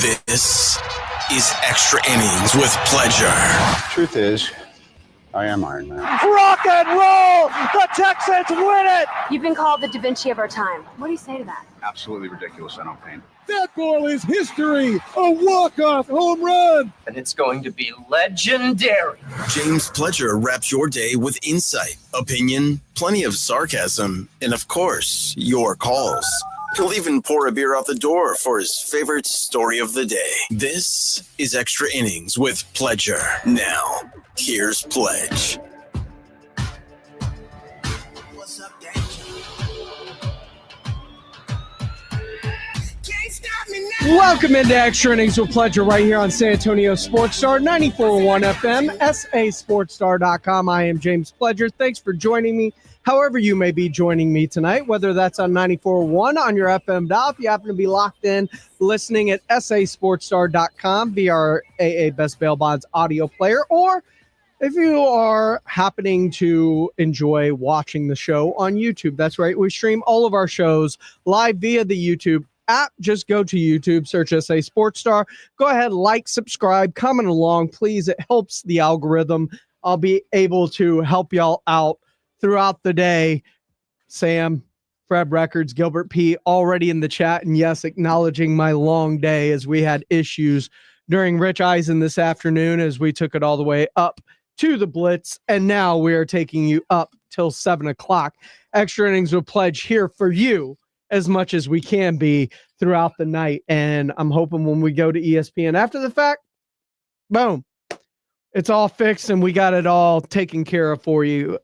This is Extra Innings with Pleasure. Truth is, I am Iron Man. Rock and roll! The Texans win it! You've been called the Da Vinci of our time. What do you say to that? Absolutely ridiculous. I don't paint. That ball is history! A walk-off home run! And it's going to be legendary. James Pleasure wraps your day with insight, opinion, plenty of sarcasm, and of course, your calls. He'll even pour a beer out the door for his favorite story of the day. This is Extra Innings with Pleasure. Now, here's Pledge. Welcome into Extra Innings with Pleasure right here on San Antonio Sports Star 94.1 FM, sasportstar.com. I am James Pleasure. Thanks for joining me. However you may be joining me tonight, whether that's on 94.1 on your FM dial, if you happen to be locked in listening at sasportstar.com via our AA Best Bail Bonds audio player, or if you are happening to enjoy watching the show on YouTube. That's right, we stream all of our shows live via the YouTube app. Just go to YouTube, search SA Sports Star. Go ahead, like, subscribe, comment along, please. It helps the algorithm. I'll be able to help y'all out throughout the day. Sam, Fred Records, Gilbert P. already in the chat, and yes, acknowledging my long day as we had issues during Rich Eisen this afternoon as we took it all the way up to the Blitz, and now we are taking you up till 7 o'clock. Extra Innings will Pledge here for you as much as we can be throughout the night, and I'm hoping when we go to ESPN after the fact, boom, it's all fixed and we got it all taken care of for you.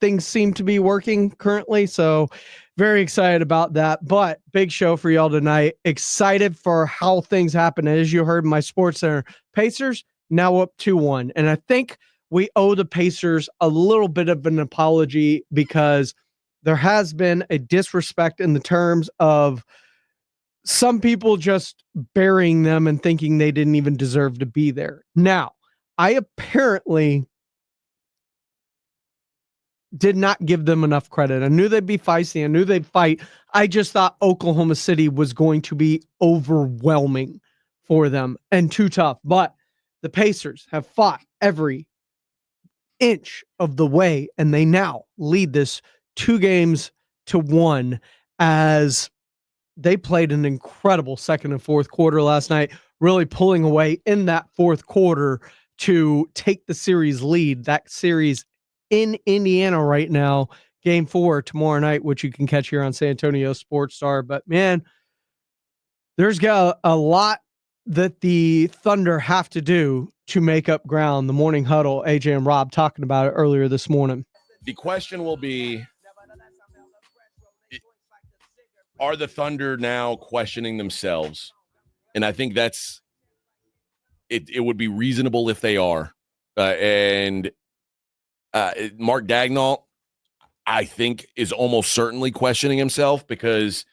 Things seem to be working currently, so very excited about that. But big show for y'all tonight. Excited for how things happen. As you heard, my Sports Center Pacers now up 2-1. And I think we owe the Pacers a little bit of an apology because there has been a disrespect in the terms of some people just burying them and thinking they didn't even deserve to be there. Now, I apparently did not give them enough credit. I knew they'd be feisty. I knew they'd fight. I just thought Oklahoma City was going to be overwhelming for them and too tough. But the Pacers have fought every inch of the way, and they now lead this 2-1 as they played an incredible second and fourth quarter last night, really pulling away in that fourth quarter to take the series lead. That series in Indiana right now, game 4 tomorrow night, which you can catch here on San Antonio Sports Star. But man, there's got a lot that the Thunder have to do to make up ground. The morning huddle, AJ and Rob talking about it earlier this morning. The question will be, are the Thunder now questioning themselves? And I think that's it would be reasonable if they are. And Mark Daigneault, I think, is almost certainly questioning himself because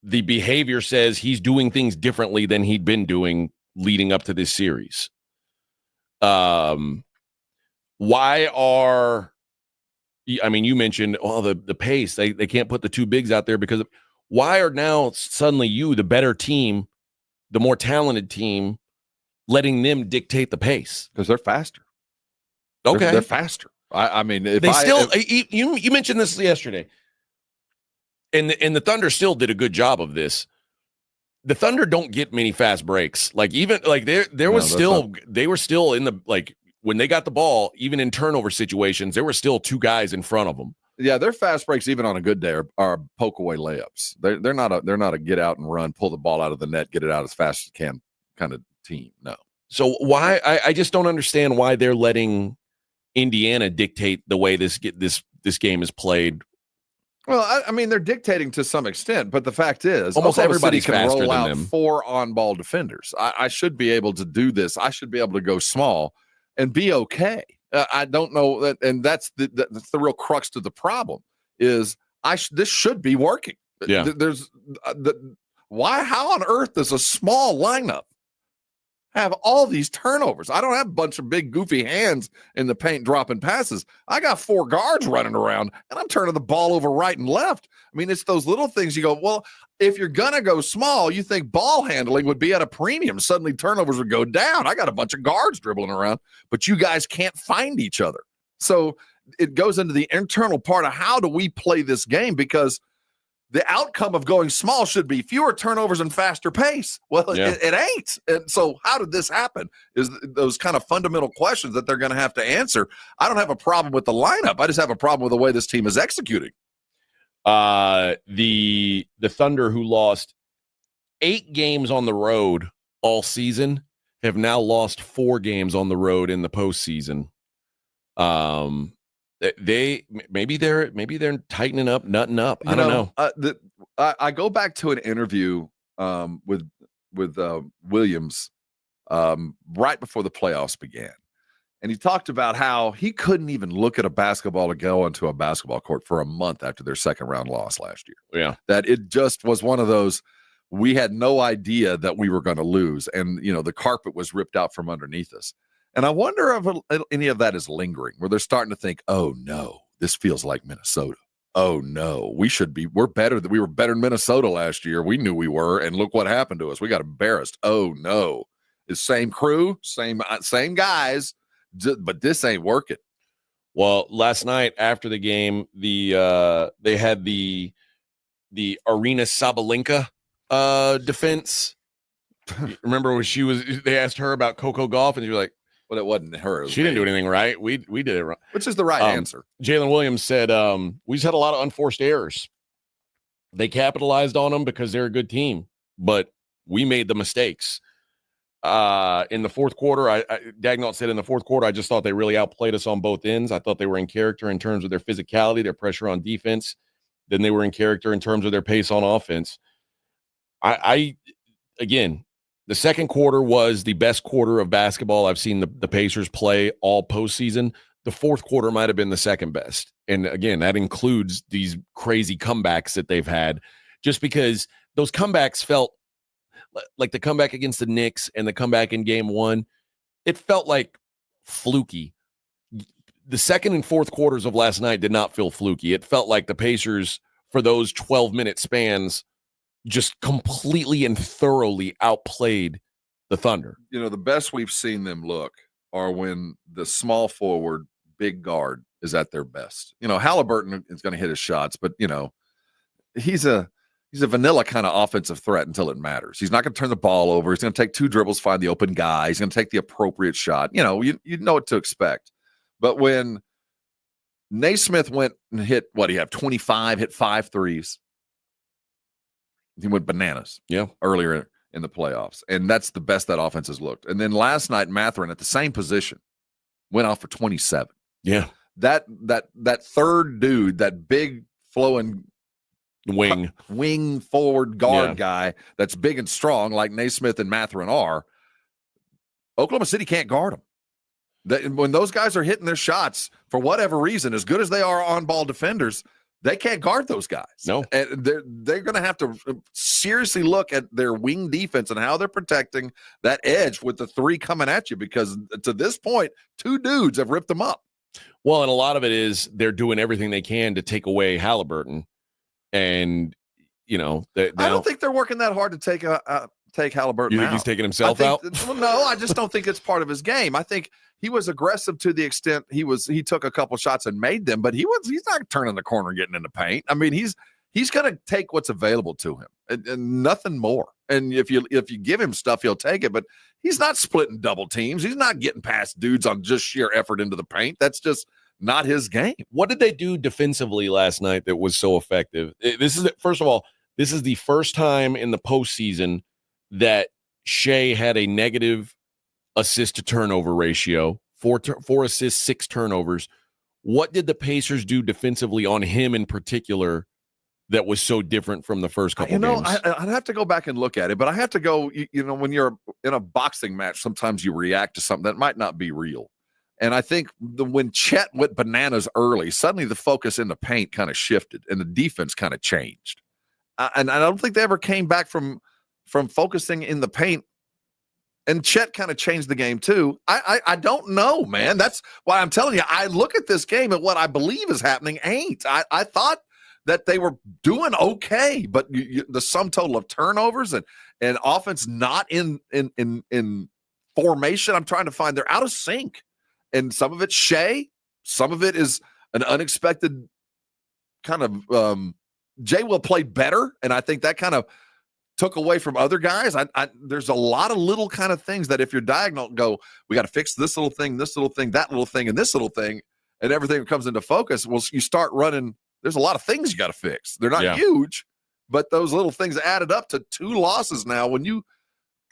the behavior says he's doing things differently than he'd been doing leading up to this series. Why are, I mean, you mentioned, the pace. They can't put the two bigs out there because why are now suddenly you, the better team, the more talented team, letting them dictate the pace? Because they're faster. Okay. They're faster. I mean, you mentioned this yesterday, and the Thunder still did a good job of this. The Thunder don't get many fast breaks. Like even like they were still in the, like when they got the ball, even in turnover situations, there were still two guys in front of them. Yeah, their fast breaks, even on a good day, are poke away layups. They're not a get out and run, pull the ball out of the net, get it out as fast as you can kind of team. No. So why I just don't understand why they're letting Indiana dictate the way this game is played. Well, I mean, they're dictating to some extent, but the fact is, almost everybody can roll out 4 on-ball defenders. I should be able to do this. I should be able to go small and be okay. I don't know that, and that's the real crux to the problem. Is this should be working? Yeah. There's why? How on earth does a small lineup have all these turnovers. I don't have a bunch of big goofy hands in the paint dropping passes. I got 4 guards running around, and I'm turning the ball over right and left. I mean, it's those little things you go, well, if you're going to go small, you think ball handling would be at a premium. Suddenly turnovers would go down. I got a bunch of guards dribbling around, but you guys can't find each other. So it goes into the internal part of how do we play this game, because the outcome of going small should be fewer turnovers and faster pace. Well, it ain't. And so how did this happen is those kind of fundamental questions that they're going to have to answer. I don't have a problem with the lineup. I just have a problem with the way this team is executing. The Thunder, who lost 8 games on the road all season, have now lost 4 games on the road in the postseason. Maybe they're tightening up, nutting up. I don't know. I go back to an interview with Williams right before the playoffs began, and he talked about how he couldn't even look at a basketball to go onto a basketball court for a month after their second round loss last year. Yeah, that it just was one of those. We had no idea that we were going to lose, and the carpet was ripped out from underneath us. And I wonder if any of that is lingering, where they're starting to think, oh, no, this feels like Minnesota. Oh, no, we're better. We were better than Minnesota last year. We knew we were, and look what happened to us. We got embarrassed. Oh, no. It's same crew, same guys, but this ain't working. Well, last night after the game, they had the Arena Sabalenka defense. Remember when they asked her about Coco Gauff, and she was like, well, it wasn't her. She didn't do anything right. We did it wrong. Which is the right answer. Jalen Williams said, we just had a lot of unforced errors. They capitalized on them because they're a good team, but we made the mistakes. In the fourth quarter, Dagnall said in the fourth quarter, I just thought they really outplayed us on both ends. I thought they were in character in terms of their physicality, their pressure on defense. Then they were in character in terms of their pace on offense. Again, the second quarter was the best quarter of basketball I've seen the Pacers play all postseason. The fourth quarter might have been the second best. And again, that includes these crazy comebacks that they've had, just because those comebacks felt like the comeback against the Knicks and the comeback in game 1. It felt like fluky. The second and fourth quarters of last night did not feel fluky. It felt like the Pacers, for those 12-minute spans, just completely and thoroughly outplayed the Thunder. The best we've seen them look are when the small forward, big guard is at their best. Halliburton is going to hit his shots, but he's a vanilla kind of offensive threat until it matters. He's not going to turn the ball over. He's going to take 2 dribbles, find the open guy. He's going to take the appropriate shot. You know what to expect. But when Naismith went and hit, he had 25, hit 5 threes. He went bananas earlier in the playoffs. And that's the best that offense has looked. And then last night, Mathurin at the same position went off for 27. Yeah. That third dude, that big flowing wing forward guard guy that's big and strong like Naismith and Mathurin are, Oklahoma City can't guard him. When those guys are hitting their shots, for whatever reason, as good as they are on-ball defenders, they can't guard those guys. No. And they're going to have to seriously look at their wing defense and how they're protecting that edge with the 3 coming at you, because to this point, 2 dudes have ripped them up. Well, and a lot of it is they're doing everything they can to take away Halliburton. And, I don't think they're working that hard to take Halliburton out. You think he's taking himself out? Well, no, I just don't think it's part of his game. I think he was aggressive to the extent he took a couple shots and made them, but he's not turning the corner, getting in the paint. I mean, he's going to take what's available to him and nothing more. And if you give him stuff, he'll take it, but he's not splitting double teams. He's not getting past dudes on just sheer effort into the paint. That's just not his game. What did they do defensively last night that was so effective? First of all, this is the first time in the postseason that Shea had a negative assist to turnover ratio, 4 assists, 6 turnovers. What did the Pacers do defensively on him in particular that was so different from the first couple games? I'd have to go back and look at it, but I have to go, when you're in a boxing match, sometimes you react to something that might not be real. And I think when Chet went bananas early, suddenly the focus in the paint kind of shifted and the defense kind of changed. And I don't think they ever came back from focusing in the paint And Chet kind of changed the game too. I don't know, man. That's why I'm telling you, I look at this game and what I believe is happening ain't. I thought that they were doing okay, but the sum total of turnovers and offense not in formation, I'm trying to find, they're out of sync. And some of it's Shea, some of it is an unexpected kind of Jay will play better, and I think that kind of took away from other guys. There's a lot of little kind of things that if you're diagonal, go, we got to fix this little thing, that little thing, and this little thing, and everything comes into focus. Well, you start running. There's a lot of things you got to fix. They're not huge, but those little things added up to 2 losses now. When you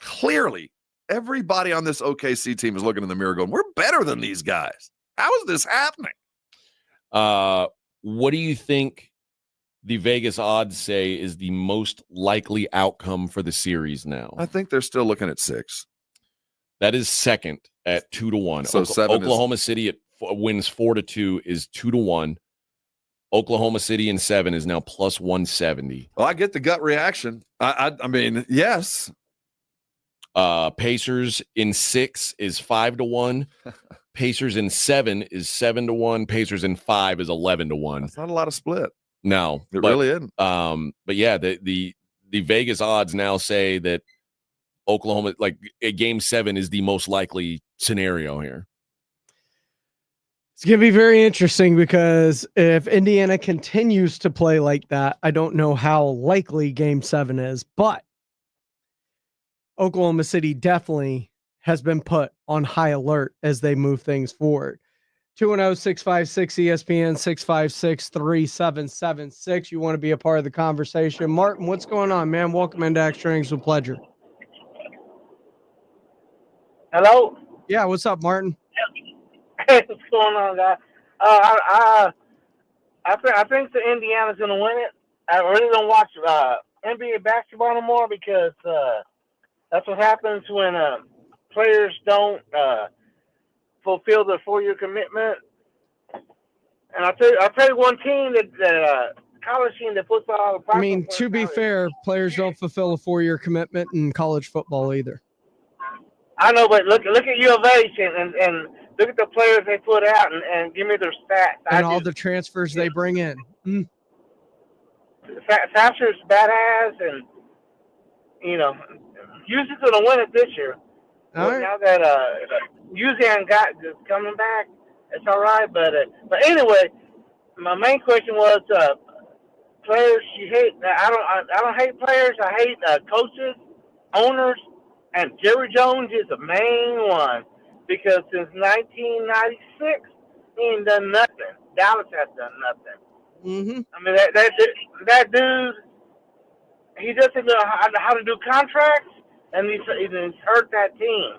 clearly, everybody on this OKC team is looking in the mirror going, we're better than these guys. How is this happening? What do you think the Vegas odds say is the most likely outcome for the series now? I think they're still looking at 6. That is second at 2-1. So Oklahoma City wins 4-2 is 2-1. Oklahoma City in 7 is now plus 170. Well, I get the gut reaction. I mean, yes. Pacers in 6 is 5-1. Pacers in 7 is 7-1. Pacers in 5 is 11-1. That's not a lot of split. No, it really isn't. But yeah, the Vegas odds now say that Oklahoma, like a game 7, is the most likely scenario here. It's going to be very interesting because if Indiana continues to play like that, I don't know how likely game 7 is, but Oklahoma City definitely has been put on high alert as they move things forward. 210-656-ESPN, 656-3776. You want to be a part of the conversation. Martin, what's going on, man? Welcome into Extra Innings with Pleasure. Hello? Yeah, what's up, Martin? What's going on, guys? I think the Indiana's going to win it. I really don't watch NBA basketball anymore because that's what happens when players don't fulfill their 4-year commitment. And I'll tell you one team that college team that puts all the practice. I mean, to be fair, players don't fulfill a 4-year commitment in college football either. I know, but look at U of H and look at the players they put out and give me their stats. And all the transfers they bring in. Thatcher's badass, and Houston's going to win it this year. All right. Now that Uzan is coming back, it's all right. But anyway, my main question was players you hate. I don't hate players. I hate coaches, owners, and Jerry Jones is the main one because since 1996 he ain't done nothing. Dallas has done nothing. Mm-hmm. I mean that dude, he doesn't know how to do contracts, and he's hurt that team.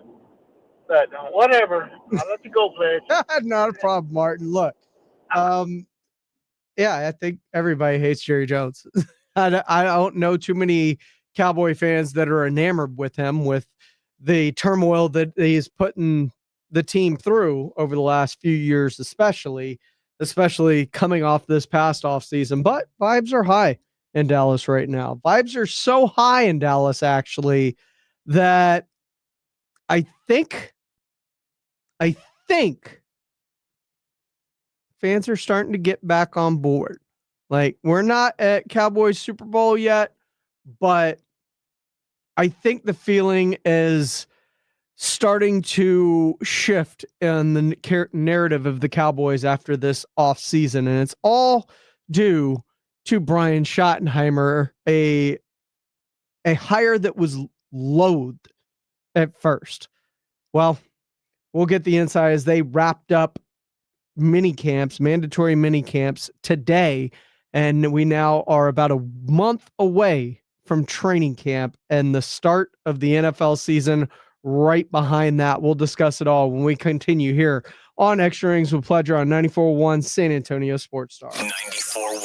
But whatever, I'll let you go, Pledge. Not a problem, Martin. Look, yeah, I think everybody hates Jerry Jones. I don't know too many Cowboy fans that are enamored with him, with the turmoil that he's putting the team through over the last few years, especially coming off this past offseason. But vibes are high in Dallas right now. Vibes are so high in Dallas, actually, that I think fans are starting to get back on board. Like, we're not at Cowboys Super Bowl yet, but I think the feeling is starting to shift in the narrative of the Cowboys after this offseason, and it's all due to Brian Schottenheimer, a hire that was loathed at first. Well, we'll get the inside as they wrapped up mandatory mini camps today, and we now are about a month away from training camp and the start of the NFL season right behind that. We'll discuss it all when we continue here on Extra Innings with Pleasure on 94.1 San Antonio Sports Star. 94.1.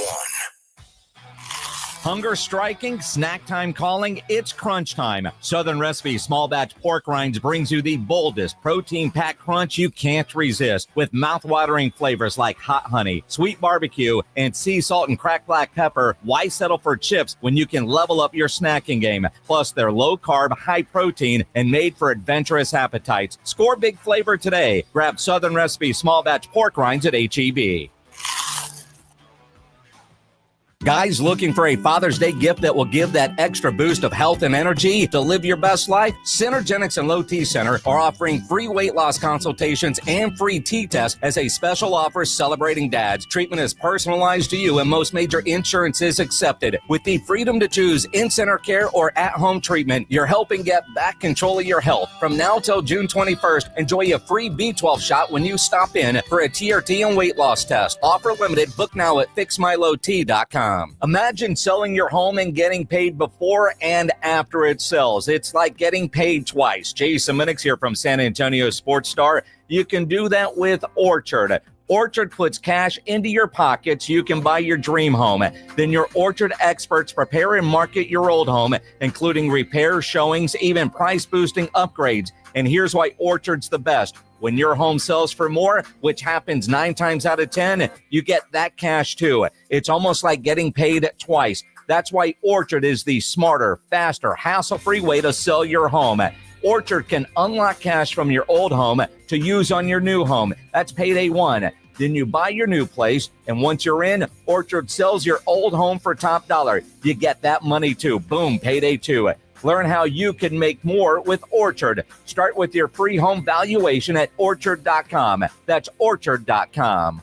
Hunger striking, snack time calling, it's crunch time. Southern Recipe Small Batch Pork Rinds brings you the boldest protein-packed crunch you can't resist with mouth-watering flavors like hot honey, sweet barbecue, and sea salt and cracked black pepper. Why settle for chips when you can level up your snacking game? Plus, they're low-carb, high-protein, and made for adventurous appetites. Score big flavor today. Grab Southern Recipe Small Batch Pork Rinds at H-E-B. Guys looking for a Father's Day gift that will give that extra boost of health and energy to live your best life? Synergenics and Low T Center are offering free weight loss consultations and free T-test as a special offer celebrating dads. Treatment is personalized to you and most major insurance is accepted. With the freedom to choose in-center care or at-home treatment, you're helping get back control of your health. From now till June 21st, enjoy a free B12 shot when you stop in for a TRT and weight loss test. Offer limited. Book now at fixmylowt.com. Imagine selling your home and getting paid before and after it sells. It's like getting paid twice. Jason Minix here from San Antonio Sports Star. You can do that with Orchard. Orchard puts cash into your pockets. You can buy your dream home. Then your Orchard experts prepare and market your old home, including repairs, showings, even price-boosting upgrades. And here's why Orchard's the best. When your home sells for more, which happens 9 times out of 10, you get that cash too. It's almost like getting paid twice. That's why Orchard is the smarter, faster, hassle-free way to sell your home. Orchard can unlock cash from your old home to use on your new home. That's payday 1. Then you buy your new place, and once you're in, Orchard sells your old home for top dollar. You get that money too. Boom, payday 2. Learn how you can make more with Orchard. Start with your free home valuation at Orchard.com. That's Orchard.com.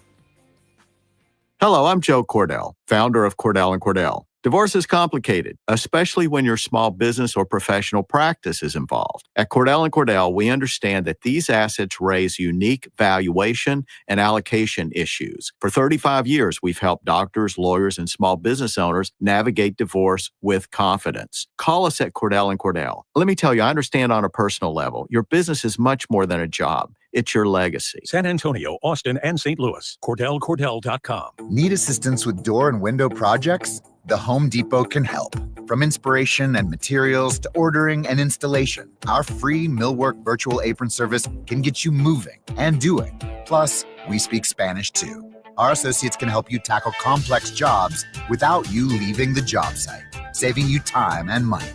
Hello, I'm Joe Cordell, founder of Cordell & Cordell. Divorce is complicated, especially when your small business or professional practice is involved. At Cordell & Cordell, we understand that these assets raise unique valuation and allocation issues. For 35 years, we've helped doctors, lawyers, and small business owners navigate divorce with confidence. Call us at Cordell & Cordell. Let me tell you, I understand on a personal level, your business is much more than a job. It's your legacy. San Antonio, Austin, and St. Louis. CordellCordell.com. Need assistance with door and window projects? The Home Depot can help. From inspiration and materials to ordering and installation, our free millwork virtual apron service can get you moving and doing. Plus, we speak Spanish too. Our associates can help you tackle complex jobs without you leaving the job site, saving you time and money.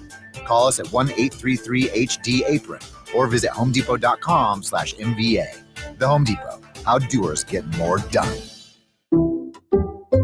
Call us at 1-833-HD-APRON or visit homedepot.com/MVA. The Home Depot, how doers get more done.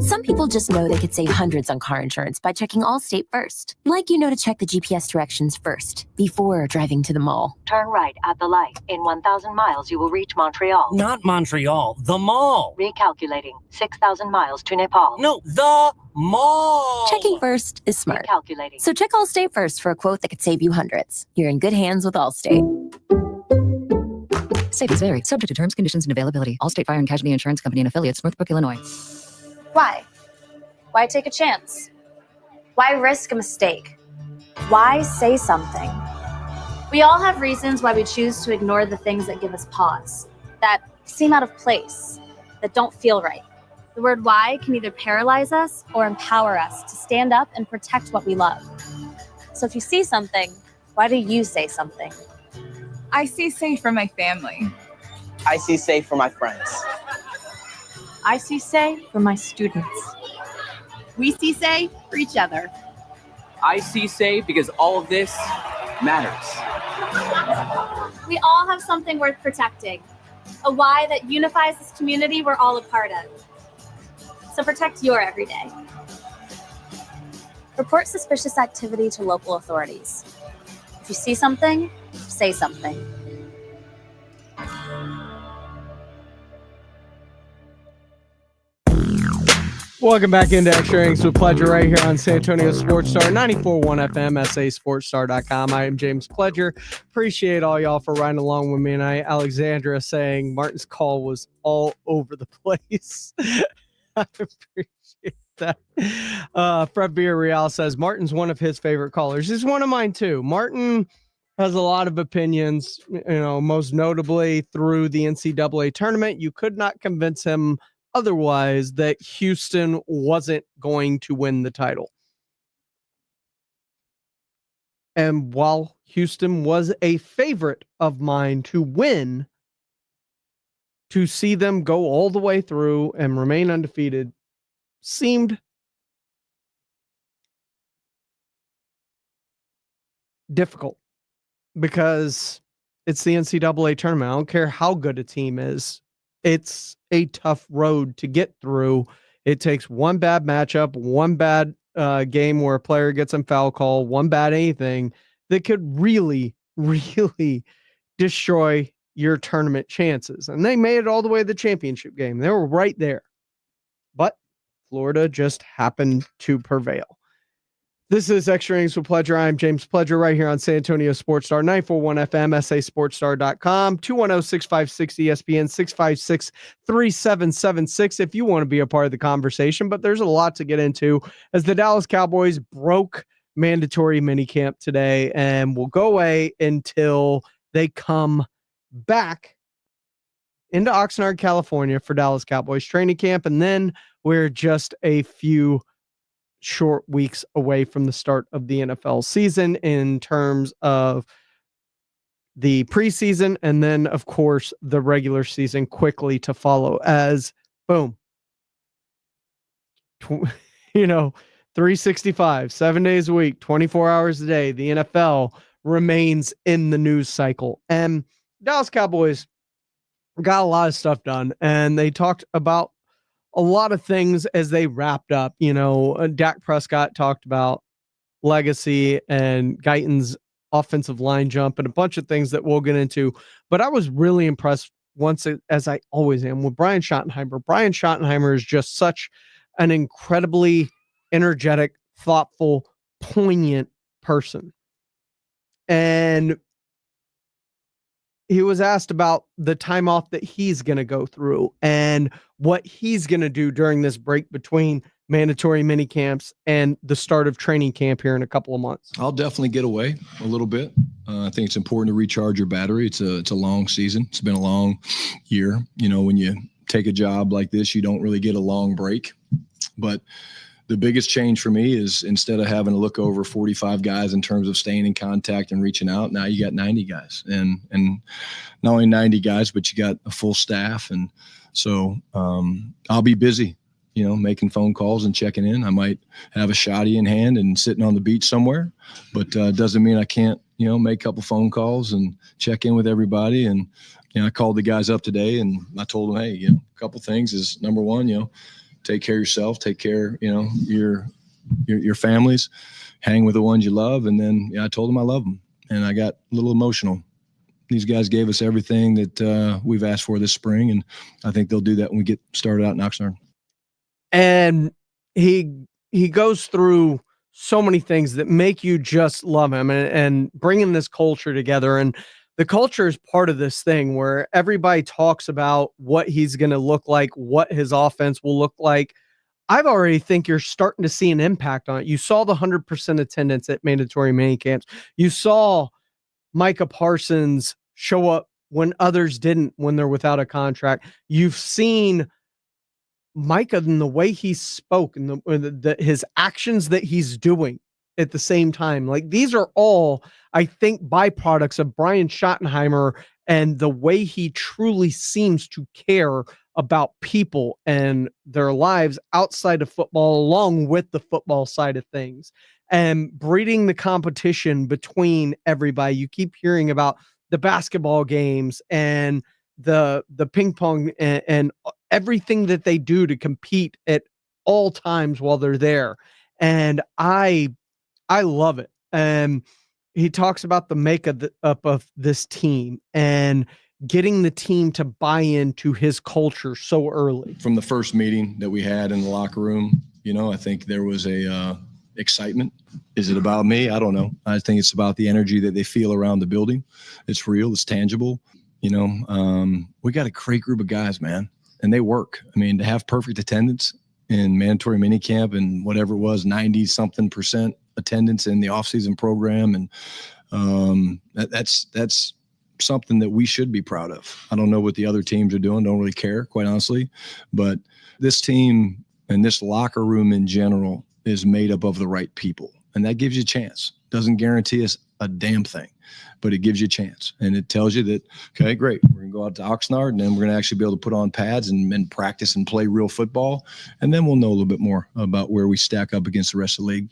Some people just know they could save hundreds on car insurance by checking Allstate first. Like you know to check the GPS directions first, before driving to the mall. Turn right at the light. In 1,000 miles, you will reach Montreal. Not Montreal, the mall. Recalculating. 6,000 miles to Nepal. No, the mall. Checking first is smart. Recalculating. So check Allstate first for a quote that could save you hundreds. You're in good hands with Allstate. Savings vary. Subject to terms, conditions, and availability. Allstate Fire and Casualty Insurance Company and Affiliates, Northbrook, Illinois. Why? Why take a chance? Why risk a mistake? Why say something? We all have reasons why we choose to ignore the things that give us pause, that seem out of place, that don't feel right. The word why can either paralyze us or empower us to stand up and protect what we love. So if you see something, why do you say something? I see safe for my family. I see safe for my friends. I see say for my students. We see say for each other. I see say because all of this matters. We all have something worth protecting, a why that unifies this community we're all a part of. So protect your everyday. Report suspicious activity to local authorities. If you see something, say something. Welcome back into Extra Innings with Pledger right here on San Antonio Sports Star, 94.1 FM, SASportsStar.com. I am James Pledger. Appreciate all y'all for riding along with me tonight. Alexandra saying Martin's call was all over the place. I appreciate that. Fred Villarreal says Martin's one of his favorite callers. He's one of mine too. Martin has a lot of opinions, most notably through the NCAA tournament. You could not convince him otherwise that Houston wasn't going to win the title. And while Houston was a favorite of mine to win, to see them go all the way through and remain undefeated seemed difficult because it's the NCAA tournament. I don't care how good a team is. It's a tough road to get through. It takes one bad matchup, one bad game where a player gets a foul call, one bad anything that could really, really destroy your tournament chances. And they made it all the way to the championship game. They were right there. But Florida just happened to prevail. This is Extra Innings with Pledger. I'm James Pledger right here on San Antonio Sports Star, 941 FM, sasportstar.com, 210-656-ESPN, 656-3776 if you want to be a part of the conversation. But there's a lot to get into as the Dallas Cowboys broke mandatory minicamp today and will go away until they come back into Oxnard, California for Dallas Cowboys training camp. And then we're just a few short weeks away from the start of the NFL season in terms of the preseason. And then, of course, the regular season quickly to follow as boom, 365, 7 days a week, 24 hours a day. The NFL remains in the news cycle. And Dallas Cowboys got a lot of stuff done. And they talked about a lot of things as they wrapped up. Dak Prescott talked about legacy and Guyton's offensive line jump and a bunch of things that we'll get into. But I was really impressed as I always am, with Brian Schottenheimer. Brian Schottenheimer is just such an incredibly energetic, thoughtful, poignant person. And he was asked about the time off that he's going to go through and what he's going to do during this break between mandatory mini camps and the start of training camp here in a couple of months. I'll definitely get away a little bit. I think it's important to recharge your battery. It's a long season. It's been a long year. When you take a job like this, you don't really get a long break. But the biggest change for me is instead of having to look over 45 guys in terms of staying in contact and reaching out, now you got 90 guys and not only 90 guys, but you got a full staff. And so I'll be busy, making phone calls and checking in. I might have a shotty in hand and sitting on the beach somewhere, but doesn't mean I can't, make a couple phone calls and check in with everybody. And, I called the guys up today and I told them, hey, a couple things is number one, take care of yourself, take care, your families, hang with the ones you love. And then I told them I love them. And I got a little emotional. These guys gave us everything that we've asked for this spring. And I think they'll do that when we get started out in Oxnard. And he goes through so many things that make you just love him and bringing this culture together. And the culture is part of this thing where everybody talks about what he's going to look like, what his offense will look like. I've already think you're starting to see an impact on it. You saw the 100% attendance at mandatory mini camps. You saw Micah Parsons show up when others didn't, when they're without a contract. You've seen Micah and the way he spoke and his actions that he's doing at the same time. Like, these are all, I think, byproducts of Brian Schottenheimer and the way he truly seems to care about people and their lives outside of football, along with the football side of things, and breeding the competition between everybody. You keep hearing about the basketball games and the ping pong and everything that they do to compete at all times while they're there. And I love it. And he talks about the makeup of this team and getting the team to buy into his culture so early. From the first meeting that we had in the locker room, I think there was a excitement. Is it about me? I don't know. I think it's about the energy that they feel around the building. It's real. It's tangible. We got a great group of guys, man, and they work. I mean, to have perfect attendance in mandatory minicamp and whatever it was, 90-something% attendance in the off-season program. And that's something that we should be proud of. I don't know what the other teams are doing. Don't really care, quite honestly. But this team and this locker room in general is made up of the right people. and that gives you a chance. Doesn't guarantee us a damn thing, but it gives you a chance. And it tells you that, okay, great, we're going to go out to Oxnard, and then we're going to actually be able to put on pads and practice and play real football. And then we'll know a little bit more about where we stack up against the rest of the league.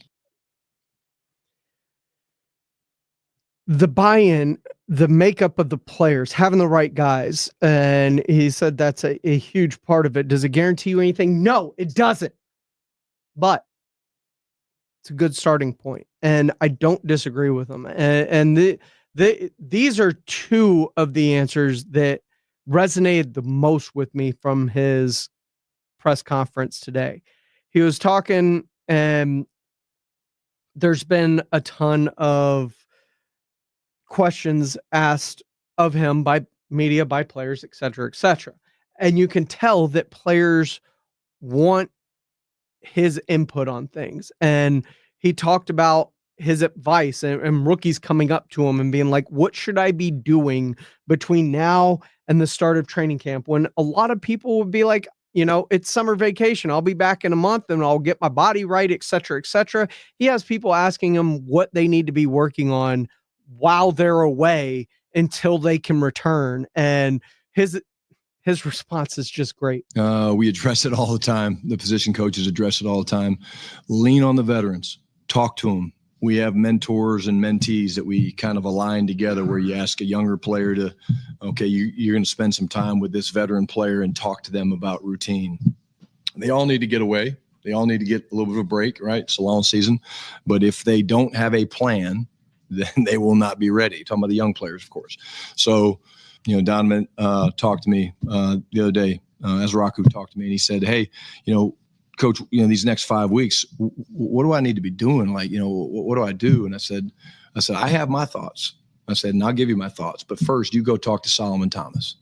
The buy-in, the makeup of the players, having the right guys. And he said that's a huge part of it. Does it guarantee you anything? No, it doesn't. But it's a good starting point. And I don't disagree with him. And these are two of the answers that resonated the most with me from his press conference today. He was talking, and there's been a ton of questions asked of him by media, by players, et cetera, et cetera. And you can tell that players want his input on things. And he talked about his advice and rookies coming up to him and being like, what should I be doing between now and the start of training camp? When a lot of people would be like, it's summer vacation. I'll be back in a month and I'll get my body right, et cetera, et cetera. He has people asking him what they need to be working on while they're away until they can return. And his response is just great. We address it all the time. The position coaches address it all the time. Lean on the veterans. Talk to them. We have mentors and mentees that we kind of align together, where you ask a younger player to, okay, you're going to spend some time with this veteran player and talk to them about routine. They all need to get away. They all need to get a little bit of a break, right? It's a long season. But if they don't have a plan, then they will not be ready. Talking about the young players, of course. So, Donovan talked to me the other day. Ezraku talked to me, and he said, hey, Coach, these next 5 weeks, what do I need to be doing? Like, what do I do? And I said, I have my thoughts. I said, and I'll give you my thoughts. But first, you go talk to Solomon Thomas,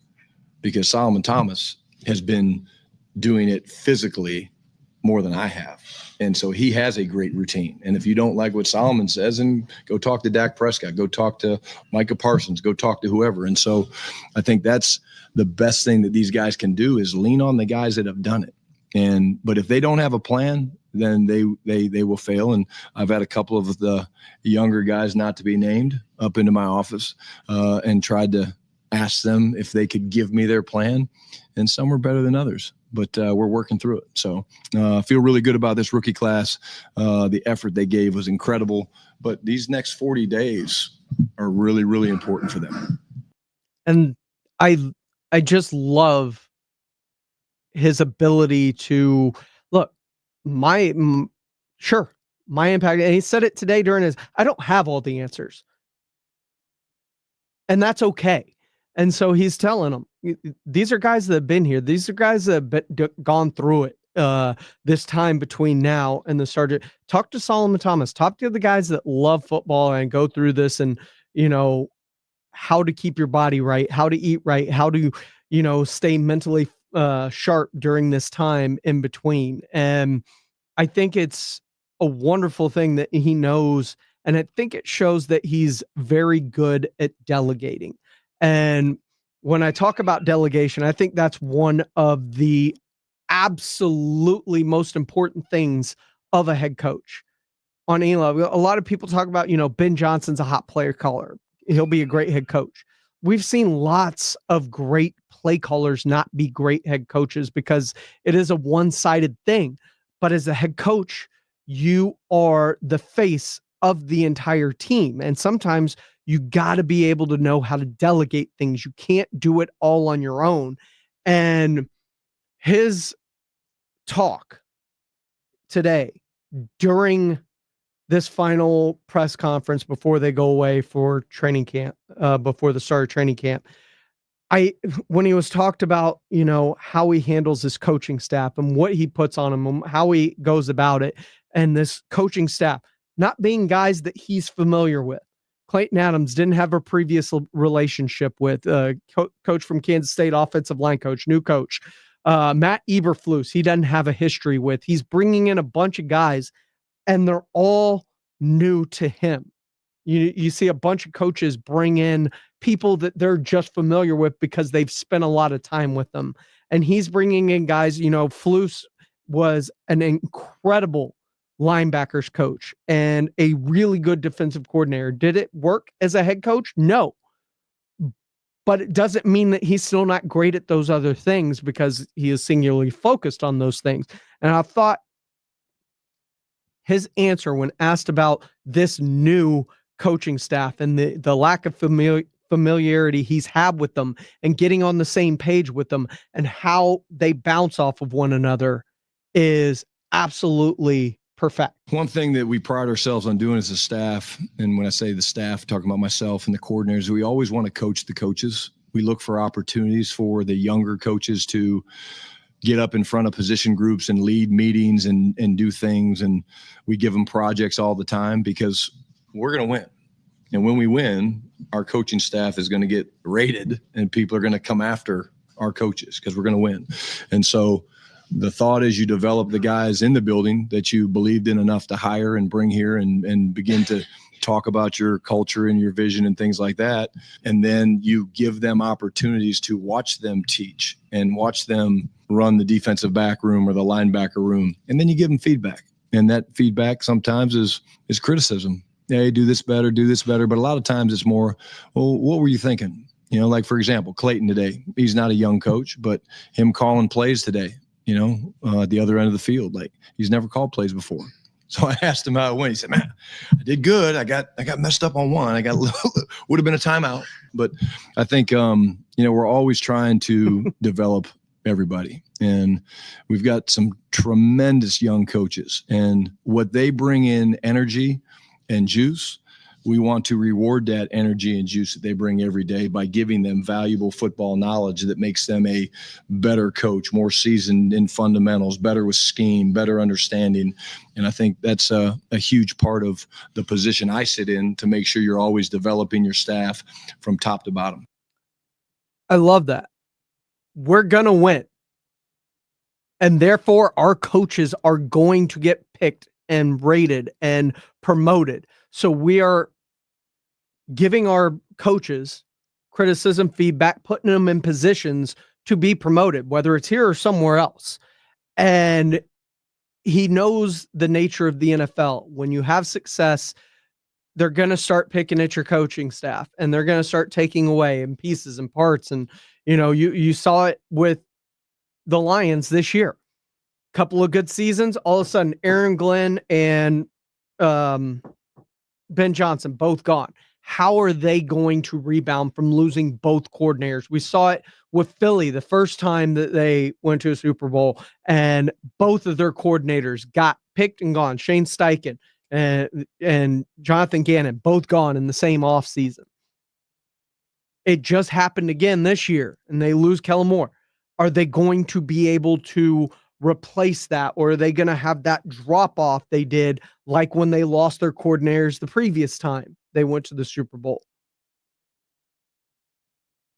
because Solomon Thomas has been doing it physically more than I have. And so he has a great routine. And if you don't like what Solomon says, then go talk to Dak Prescott, go talk to Micah Parsons, go talk to whoever. And so I think that's the best thing that these guys can do, is lean on the guys that have done it. But if they don't have a plan, then they will fail. And I've had a couple of the younger guys, not to be named, up into my office and tried to ask them if they could give me their plan. And some were better than others, but we're working through it. So I feel really good about this rookie class. The effort they gave was incredible, but these next 40 days are really, really important for them. And I just love his ability to look, my impact. And he said it today during his, I don't have all the answers, and that's okay. And so he's telling them, these are guys that have been here. These are guys that have gone through it this time between now and the start. Talk to Solomon Thomas, talk to the guys that love football and go through this, and how to keep your body right, how to eat right, how to stay mentally sharp during this time in between. And I think it's a wonderful thing that he knows, and I think it shows that he's very good at delegating. And when I talk about delegation, I think that's one of the absolutely most important things of a head coach on any level. A lot of people talk about, Ben Johnson's a hot player caller. He'll be a great head coach. We've seen lots of great play callers not be great head coaches because it is a one-sided thing. But as a head coach, you are the face of the entire team. And sometimes you got to be able to know how to delegate things. You can't do it all on your own. And his talk today during this final press conference before they go away for training camp, before the start of training camp, when he was talked about, how he handles his coaching staff and what he puts on them, how he goes about it, and this coaching staff not being guys that he's familiar with. Clayton Adams didn't have a previous relationship with coach from Kansas State, offensive line coach, new coach. Matt Eberflus, he doesn't have a history with. He's bringing in a bunch of guys, and they're all new to him. You see a bunch of coaches bring in people that they're just familiar with because they've spent a lot of time with them. And he's bringing in guys, Flus was an incredible linebackers coach and a really good defensive coordinator. Did it work as a head coach? No. But it doesn't mean that he's still not great at those other things because he is singularly focused on those things. And I thought his answer when asked about this new coaching staff and the lack of familiarity he's had with them and getting on the same page with them and how they bounce off of one another is absolutely perfect. One thing that we pride ourselves on doing as a staff, and when I say the staff, talking about myself and the coordinators, we always want to coach the coaches. We look for opportunities for the younger coaches to get up in front of position groups and lead meetings and do things. And we give them projects all the time because we're going to win. And when we win, our coaching staff is going to get rated and people are going to come after our coaches because we're going to win. And so the thought is you develop the guys in the building that you believed in enough to hire and bring here and begin to talk about your culture and your vision and things like that. And then you give them opportunities to watch them teach and watch them run the defensive back room or the linebacker room. And then you give them feedback. And that feedback sometimes is criticism. Hey, do this better. But a lot of times it's more, well, what were you thinking? You know, like, for example, Clayton today, he's not a young coach, but him calling plays today, at the other end of the field, like he's never called plays before. So I asked him how it went. He said, man, I did good. I got messed up on one. Would have been a timeout. But I think, we're always trying to develop everybody. And we've got some tremendous young coaches. And what they bring in energy and juice, we want to reward that energy and juice that they bring every day by giving them valuable football knowledge that makes them a better coach, more seasoned in fundamentals, better with scheme, better understanding. And I think that's a huge part of the position I sit in to make sure you're always developing your staff from top to bottom. I love that. We're going to win. And therefore, our coaches are going to get picked and rated and promoted. So we are giving our coaches criticism, feedback, putting them in positions to be promoted, whether it's here or somewhere else. And he knows the nature of the NFL. When you have success, they're going to start picking at your coaching staff and they're going to start taking away in pieces and parts. And, you saw it with the Lions this year. Couple of good seasons. All of a sudden, Aaron Glenn and Ben Johnson both gone. How are they going to rebound from losing both coordinators? We saw it with Philly the first time that they went to a Super Bowl, and both of their coordinators got picked and gone. Shane Steichen and Jonathan Gannon, both gone in the same offseason. It just happened again this year, and they lose Kellen Moore. Are they going to be able to replace that, or are they going to have that drop off they did like when they lost their coordinators the previous time they went to the Super Bowl?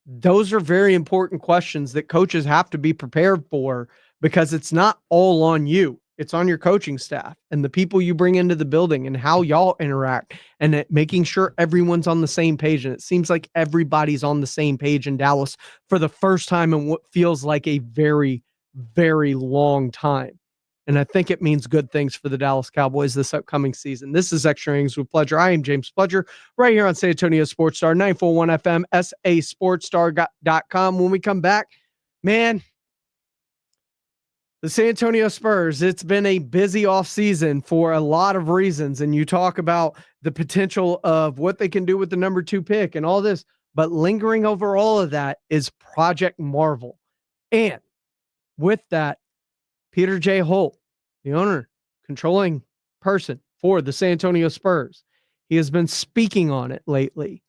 Those are very important questions that coaches have to be prepared for, because it's not all on you. It's on your coaching staff and the people you bring into the building and how y'all interact and making sure everyone's on the same page. And it seems like everybody's on the same page in Dallas for the first time in what feels like a very, very long time. And I think it means good things for the Dallas Cowboys this upcoming season. This is Extra Innings with Pledger. I am James Pledger, right here on San Antonio Sports Star, 941 FM, sasportstar.com. When we come back, man, the San Antonio Spurs, it's been a busy offseason for a lot of reasons. And you talk about the potential of what they can do with the number 2 pick and all this, but lingering over all of that is Project Marvel. And with that, Peter J. Holt, the owner, controlling person for the San Antonio Spurs, he has been speaking on it lately.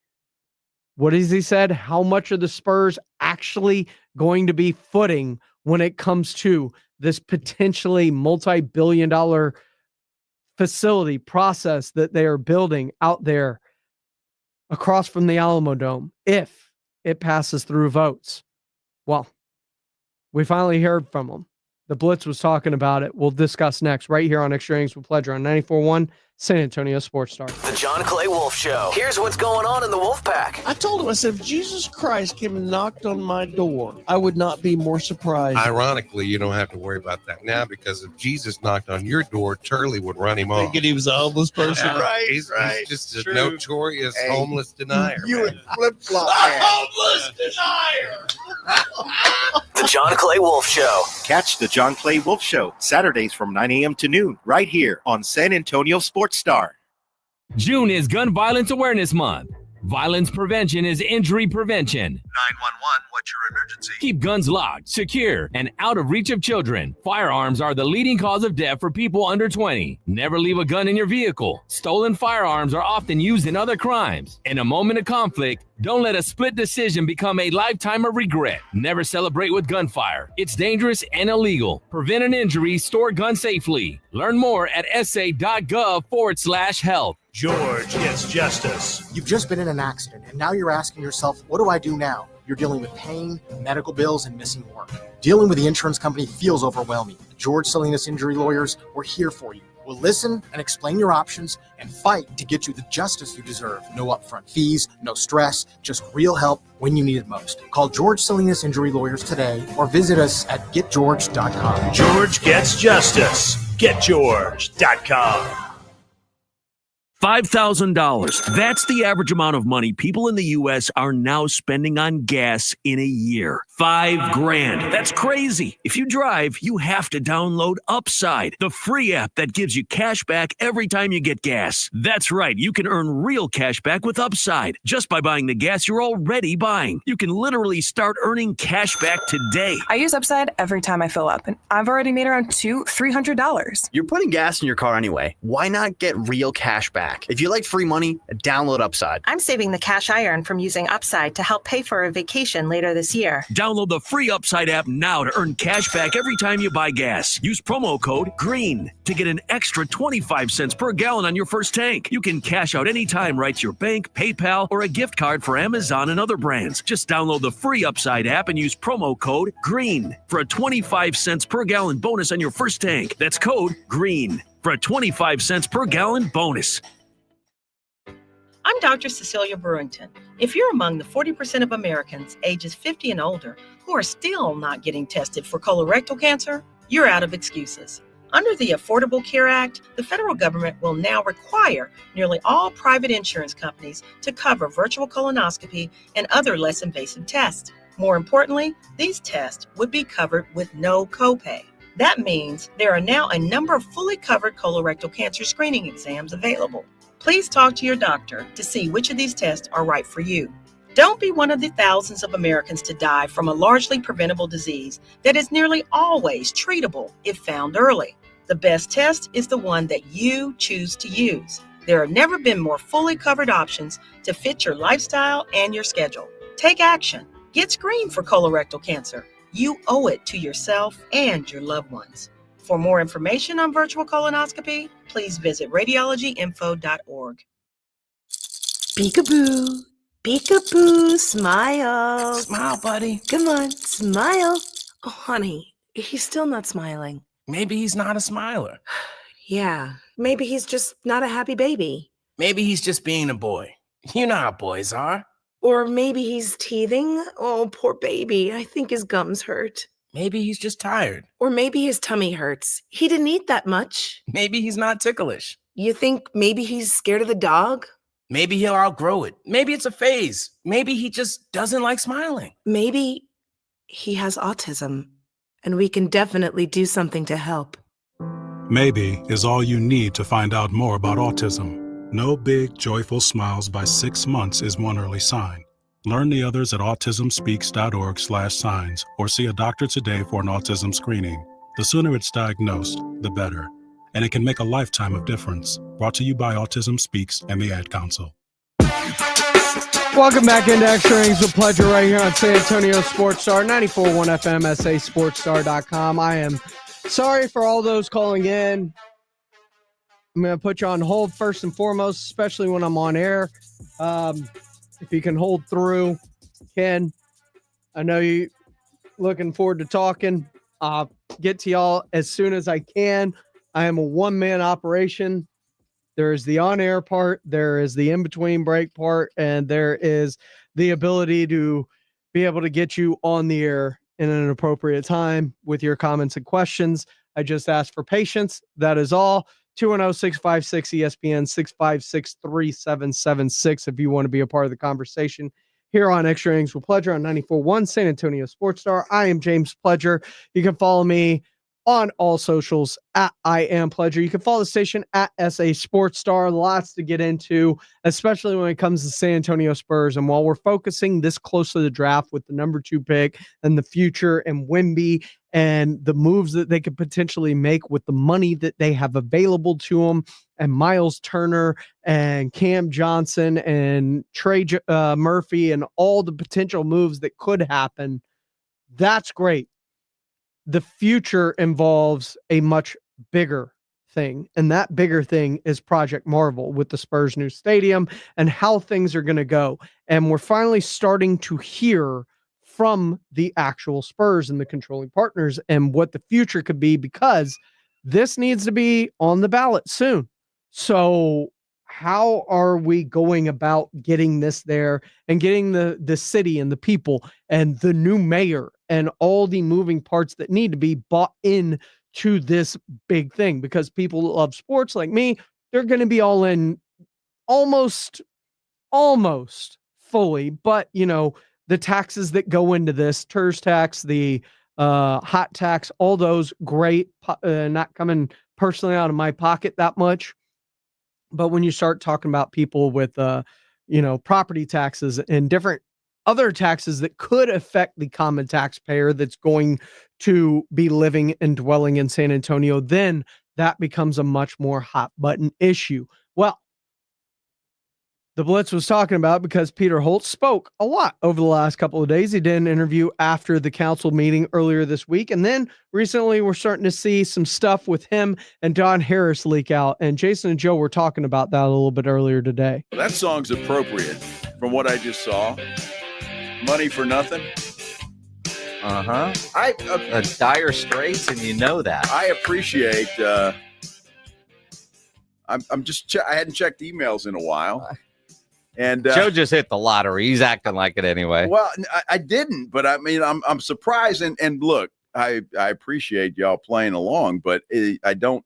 What has he said? How much are the Spurs actually going to be footing when it comes to this potentially multi-billion-dollar facility process that they are building out there across from the Alamo Dome if it passes through votes? Well, we finally heard from them. The Blitz was talking about it. We'll discuss next right here on Extra Innings with Pleasure on 94.1 San Antonio Sports Star. The John Clay Wolf Show. Here's what's going on in the Wolf Pack. I told him, I said, if Jesus Christ came and knocked on my door, I would not be more surprised. Ironically, you don't have to worry about that now, because if Jesus knocked on your door, Turley would run him off. Thinking he was a homeless person. Right, he's just a notorious homeless denier. You would flip-flop. Homeless denier! The John Clay Wolf Show. Catch the John Clay Wolf Show Saturdays from 9 a.m. to noon right here on San Antonio Sports Star. June is Gun Violence Awareness Month. Violence prevention is injury prevention. 911, what's your emergency? Keep guns locked, secure, and out of reach of children. Firearms are the leading cause of death for people under 20. Never leave a gun in your vehicle. Stolen firearms are often used in other crimes. In a moment of conflict, don't let a split decision become a lifetime of regret. Never celebrate with gunfire. It's dangerous and illegal. Prevent an injury, store guns safely. Learn more at sa.gov/health. George gets justice. You've just been in an accident, and now you're asking yourself, what do I do now? You're dealing with pain, medical bills, and missing work. Dealing with the insurance company feels overwhelming. George Salinas Injury Lawyers, we're here for you. We'll listen and explain your options and fight to get you the justice you deserve. No upfront fees, no stress, just real help when you need it most. Call George Salinas Injury Lawyers today or visit us at getgeorge.com. George gets justice. Getgeorge.com. $5,000. That's the average amount of money people in the U.S. are now spending on gas in a year. $5,000. That's crazy. If you drive, you have to download Upside, the free app that gives you cash back every time you get gas. That's right. You can earn real cash back with Upside just by buying the gas you're already buying. You can literally start earning cash back today. I use Upside every time I fill up, and I've already made around $200-$300. You're putting gas in your car anyway. Why not get real cash back? If you like free money, download Upside. I'm saving the cash I earn from using Upside to help pay for a vacation later this year. Download the free Upside app now to earn cash back every time you buy gas. Use promo code GREEN to get an extra 25 cents per gallon on your first tank. You can cash out anytime right to your bank, PayPal, or a gift card for Amazon and other brands. Just download the free Upside app and use promo code GREEN for a 25 cents per gallon bonus on your first tank. That's code GREEN for a 25 cents per gallon bonus. I'm Dr. Cecilia Brewington. If you're among the 40% of Americans ages 50 and older who are still not getting tested for colorectal cancer, you're out of excuses. Under the Affordable Care Act, the federal government will now require nearly all private insurance companies to cover virtual colonoscopy and other less invasive tests. More importantly, these tests would be covered with no copay. That means there are now a number of fully covered colorectal cancer screening exams available. Please talk to your doctor to see which of these tests are right for you. Don't be one of the thousands of Americans to die from a largely preventable disease that is nearly always treatable if found early. The best test is the one that you choose to use. There have never been more fully covered options to fit your lifestyle and your schedule. Take action. Get screened for colorectal cancer. You owe it to yourself and your loved ones. For more information on virtual colonoscopy, please visit radiologyinfo.org. Peekaboo, peekaboo, smile. Smile, buddy. Come on, smile. Oh, honey, he's still not smiling. Maybe he's not a smiler. Yeah, maybe he's just not a happy baby. Maybe he's just being a boy. You know how boys are. Or maybe he's teething. Oh, poor baby. I think his gums hurt. Maybe he's just tired. Or maybe his tummy hurts. He didn't eat that much. Maybe he's not ticklish. You think maybe he's scared of the dog? Maybe he'll outgrow it. Maybe it's a phase. Maybe he just doesn't like smiling. Maybe he has autism, and we can definitely do something to help. Maybe is all you need to find out more about autism. No big, joyful smiles by 6 months is one early sign. Learn the others at autismspeaks.org/signs or see a doctor today for an autism screening. The sooner it's diagnosed, the better. And it can make a lifetime of difference. Brought to you by Autism Speaks and the Ad Council. Welcome back into Extra Innings with Pleasure right here on San Antonio Sports Star, 94.1 FM, sasportstar.com. I am sorry for all those calling in. I'm going to put you on hold first and foremost, especially when I'm on air. If you can hold through, Ken, I know you looking forward to talking. I'll get to y'all as soon as I can. I am a one-man operation. There is the on-air part, there is the in-between break part, and there is the ability to be able to get you on the air in an appropriate time with your comments and questions. I just ask for patience. That is all. 210-656-ESPN, 656-3776 if you want to be a part of the conversation here on Extra Innings with Pledger on 94.1 San Antonio Sports Star. I am James Pledger. You can follow me on all socials at I Am Pledger. You can follow the station at SA Sports Star. Lots to get into, especially when it comes to San Antonio Spurs. And while we're focusing this close to the draft with the number 2 pick and the future and Wemby and the moves that they could potentially make with the money that they have available to them, and Miles Turner and Cam Johnson and Trey Murphy and all the potential moves that could happen, that's great. The future involves a much bigger thing, and that bigger thing is Project Marvel with the Spurs' new stadium and how things are going to go. And we're finally starting to hear from the actual Spurs and the controlling partners and what the future could be, because this needs to be on the ballot soon. So how are we going about getting this there and getting the city and the people and the new mayor and all the moving parts that need to be bought in to this big thing? Because people that love sports like me, they're going to be all in almost fully. But, you know, the taxes that go into this, TERS tax, the hot tax, all those, great, not coming personally out of my pocket that much. But when you start talking about people with, property taxes and different other taxes that could affect the common taxpayer that's going to be living and dwelling in San Antonio, then that becomes a much more hot button issue. Well, the Blitz was talking about, because Peter Holt spoke a lot over the last couple of days. He did an interview after the council meeting earlier this week. And then recently we're starting to see some stuff with him and Don Harris leak out. And Jason and Joe were talking about that a little bit earlier today. That song's appropriate from what I just saw. Money for nothing. Dire straits, and you know that. I appreciate. I'm just. I hadn't checked emails in a while. And Joe just hit the lottery. He's acting like it anyway. Well, I didn't, but I mean, I'm surprised. And look, I appreciate y'all playing along, but I don't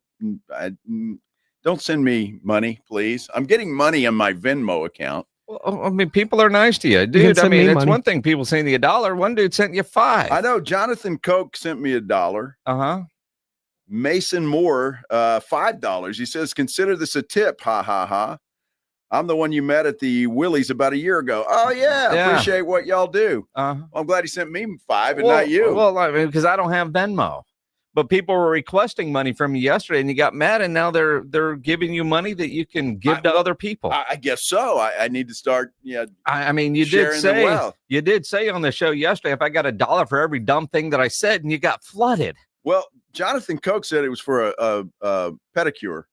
send me money, please. I'm getting money on my Venmo account. Well, I mean, people are nice to you, dude. I mean, it's one thing people sending you $1. One dude sent you $5. I know. Jonathan Koch sent me $1. Mason Moore, $5. He says, "Consider this a tip." Ha ha ha. I'm the one you met at the Willie's about a year ago. Oh yeah. Appreciate what y'all do. Well, I'm glad he sent me $5 and not you. Well, I mean, because I don't have Venmo. But people were requesting money from you yesterday, and you got mad, and now they're giving you money that you can give to other people. I guess so. I need to start. Yeah. I mean, you did say on the show yesterday, if I got $1 for every dumb thing that I said, and you got flooded. Well, Jonathan Koch said it was for a pedicure.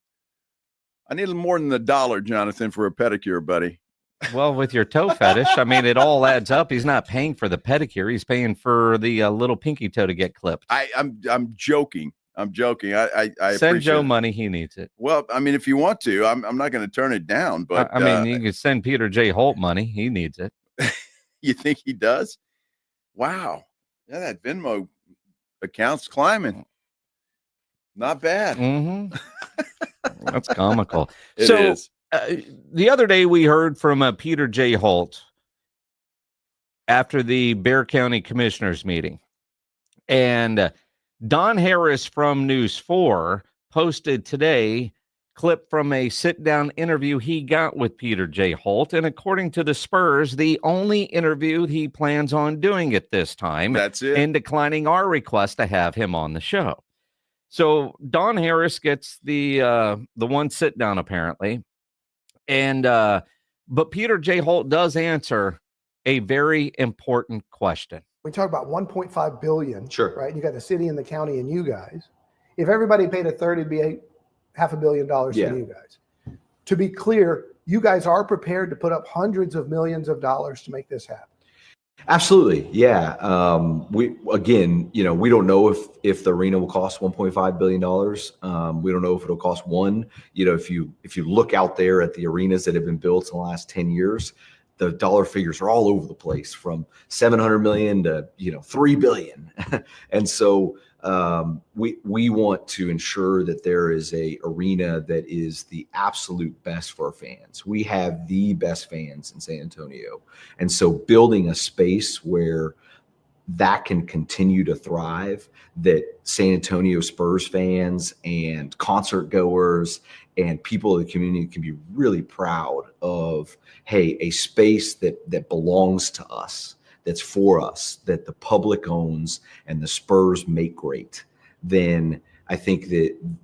I need a little more than $1, Jonathan, for a pedicure, buddy. Well, with your toe fetish, I mean, it all adds up. He's not paying for the pedicure; he's paying for the little pinky toe to get clipped. I'm joking. I'm joking. I send Joe money; he needs it. Well, I mean, if you want to, I'm not going to turn it down. But I mean, you can send Peter J. Holt money; he needs it. You think he does? Wow, yeah, that Venmo account's climbing. Not bad. Mm-hmm. That's comical. It is. The other day we heard from Peter J. Holt after the Bexar County Commissioners meeting. And Don Harris from News 4 posted today clip from a sit-down interview he got with Peter J. Holt. And according to the Spurs, the only interview he plans on doing at this time. That's it. And declining our request to have him on the show. So Don Harris gets the one sit-down apparently. And but Peter J. Holt does answer a very important question. We talk about $1.5 billion, sure, right? You got the city and the county and you guys. If everybody paid a third, it'd be $500 million to you guys. To be clear, you guys are prepared to put up hundreds of millions of dollars to make this happen. Absolutely. Yeah. We don't know if the arena will cost $1.5 billion. We don't know if it'll cost one. If you look out there at the arenas that have been built in the last 10 years, the dollar figures are all over the place, from 700 million to 3 billion. And so we want to ensure that there is a arena that is the absolute best for our fans. We have the best fans in San Antonio. And so building a space where that can continue to thrive, that San Antonio Spurs fans and concert goers and people of the community can be really proud of, hey, a space that belongs to us, that's for us, that the public owns and the Spurs make great, then I think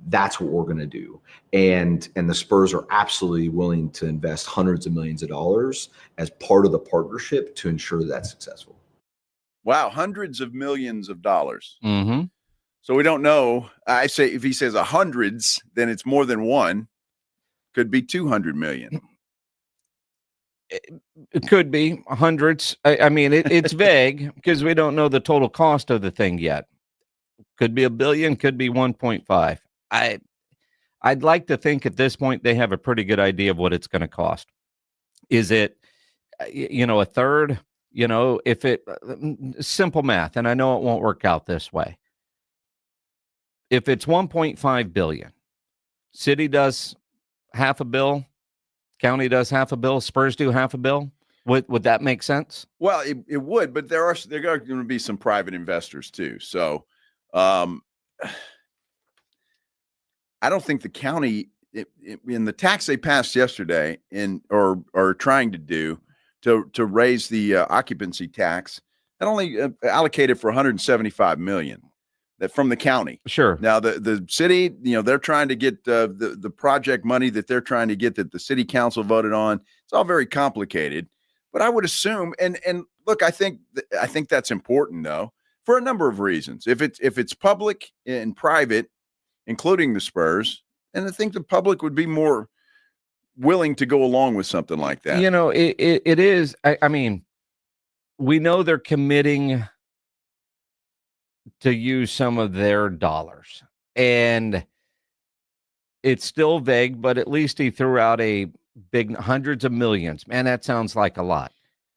that's what we're going to do. And the Spurs are absolutely willing to invest hundreds of millions of dollars as part of the partnership to ensure that's successful. Wow, hundreds of millions of dollars. Mm-hmm. So we don't know. I say if he says hundreds, then it's more than one. Could be 200 million. It could be hundreds. I mean, it's vague because we don't know the total cost of the thing yet. Could be $1 billion, could be 1.5. I'd like to think at this point they have a pretty good idea of what it's going to cost. Is it, a third? If it simple math, and I know it won't work out this way. If it's 1.5 billion, city does $500 million, county does $500 million, Spurs do $500 million. Would that make sense? Well, it would, but there are going to be some private investors too. So I don't think the county in the tax they passed yesterday or are trying to do to raise the occupancy tax, that only allocated for $175 million that from the county. Sure. Now the city, they're trying to get the project money that they're trying to get that the city council voted on. It's all very complicated, but I would assume and look, I think that's important though for a number of reasons. If it's public and private, including the Spurs, and I think the public would be more willing to go along with something like that. It is. I mean, we know they're committing to use some of their dollars, and it's still vague, but at least he threw out a big hundreds of millions. Man, that sounds like a lot,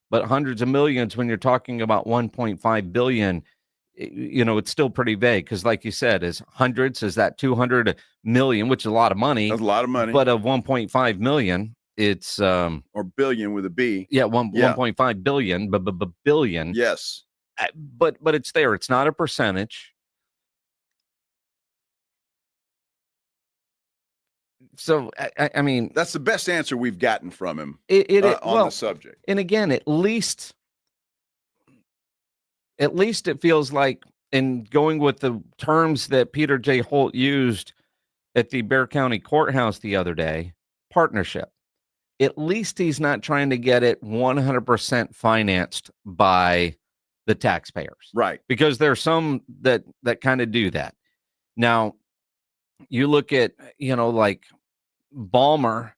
but hundreds of millions when you're talking about 1.5 billion, it's still pretty vague because, like you said, is that 200 million, which is a lot of money. That's a lot of money. But of 1.5 million, it's or billion with a B. Yeah, 1.5 billion, billion. Yes. But it's there. It's not a percentage. So I mean, that's the best answer we've gotten from him on the subject. And again, at least it feels like, in going with the terms that Peter J. Holt used at the Bexar County Courthouse the other day, partnership. At least he's not trying to get it 100% financed by the taxpayers. Right. Because there are some that kind of do that. Now, you look at, like Ballmer,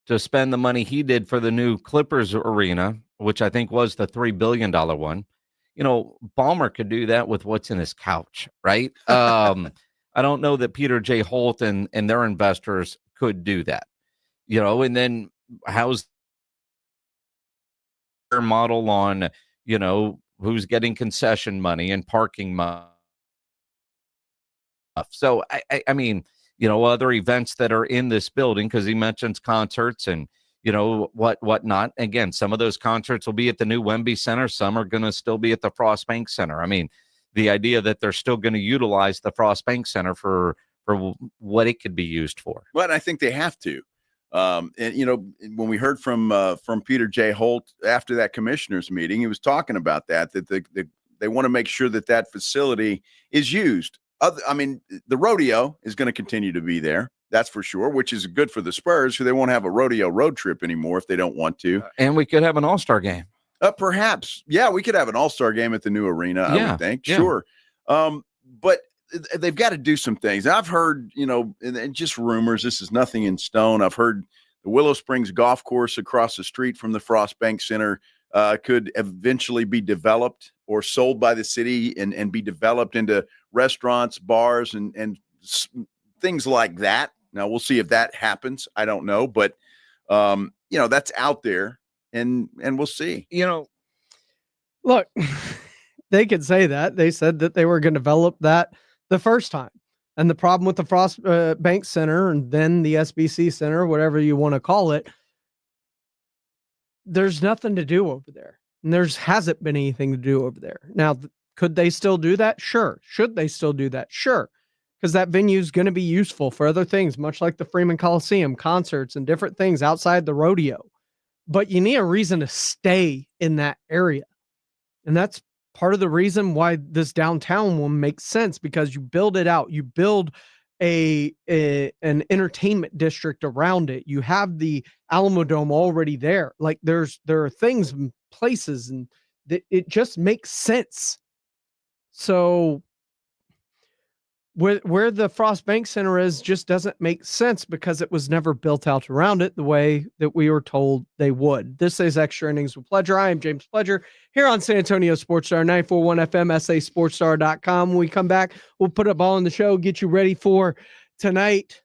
to spend the money he did for the new Clippers arena, which I think was the $3 billion one. Ballmer could do that with what's in his couch, right? I don't know that Peter J. Holt and their investors could do that, and then how's their model on, who's getting concession money and parking money. So, I mean, other events that are in this building, because he mentions concerts and, whatnot. Again, some of those concerts will be at the new Wemby Center. Some are going to still be at the Frost Bank Center. I mean, the idea that they're still going to utilize the Frost Bank Center for what it could be used for. Well, I think they have to. And when we heard from Peter J. Holt after that commissioners meeting, he was talking about that they want to make sure that facility is used. The rodeo is going to continue to be there. That's for sure, which is good for the Spurs, who they won't have a rodeo road trip anymore if they don't want to. And we could have an all-star game. Perhaps. Yeah, we could have an all-star game at the new arena, I would think. Yeah. Sure. But they've got to do some things. I've heard, and just rumors, this is nothing in stone. I've heard the Willow Springs Golf Course across the street from the Frost Bank Center could eventually be developed or sold by the city and be developed into restaurants, bars, and things like that. Now we'll see if that happens. I don't know, but that's out there, and we'll see. Look, they could say that. They said that they were going to develop that the first time. And the problem with the Frost Bank Center and then the SBC Center, whatever you want to call it, there's nothing to do over there. And hasn't been anything to do over there. Now, could they still do that? Sure. Should they still do that? Sure. Because that venue is going to be useful for other things, much like the Freeman Coliseum, concerts and different things outside the rodeo. But you need a reason to stay in that area. And that's part of the reason why this downtown one makes sense, because you build it out. You build an entertainment district around it. You have the Alamo Dome already there. Like there are things and places, and it just makes sense. So where the Frost Bank Center is just doesn't make sense because it was never built out around it the way that we were told they would. This is Extra Innings with Pledger. I am James Pledger here on San Antonio Sports Star, 941 FM, SASportsStar.com. When we come back, we'll put a ball on the show, get you ready for tonight.